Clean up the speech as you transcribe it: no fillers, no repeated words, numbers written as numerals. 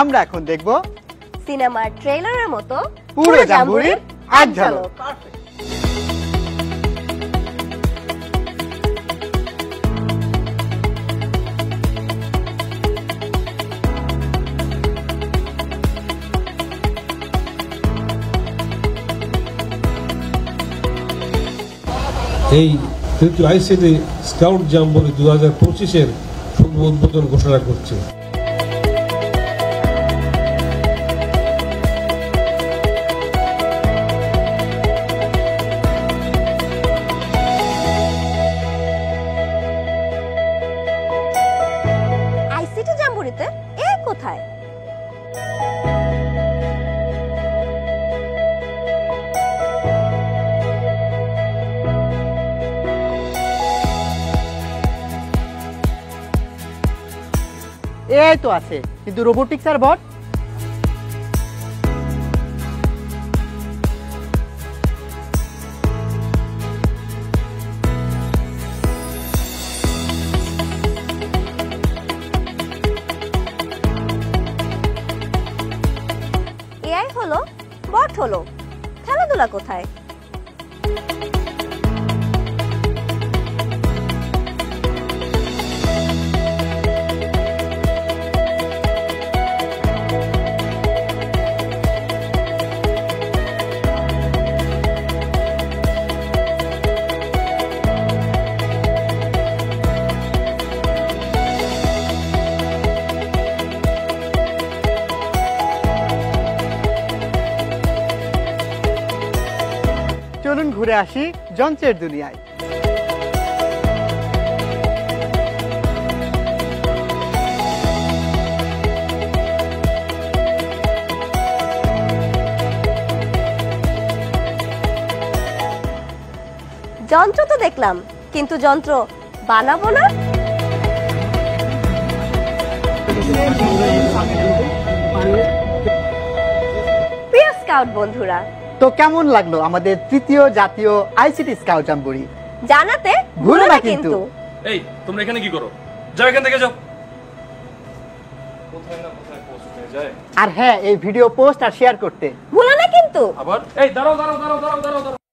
আমরা এখন দেখব সিনেমার ট্রেলারের মতো পুরো জাম্বুরির এক ঝলক। এই তৃতীয় আইসিটি স্কাউট জাম্বুরি 2025-এর শুভ উদ্বোধন ঘোষণা করছে। আইসিটি জাম্বুরিতে এ কোথায়? এই তো আছে, কিন্তু রোবোটিক্স আর বট এআই হলো, বট হলো, খেলাধুলা কোথায়? চলুন ঘুরে আসি যন্ত্রের দুনিয়ায়। যন্ত্র তো দেখলাম, কিন্তু যন্ত্র বানাবো না। প্রিয় স্কাউট বন্ধুরা, তো কেমন লাগলো আমাদের তৃতীয় জাতীয় আইসিটি স্কাউট জাম্বুরি? জানাতে ভুলো না কিন্তু। এই তোমরা এখানে কি করো? যাও এখান থেকে যাও। কোথায় না কোথায় পোস্ট হয়ে যায়। আর হ্যাঁ, এই ভিডিও পোস্ট আর শেয়ার করতে ভুলো না কিন্তু। আবার এই দাঁড়াও দাঁড়াও দাঁড়াও দাঁড়াও দাঁড়াও।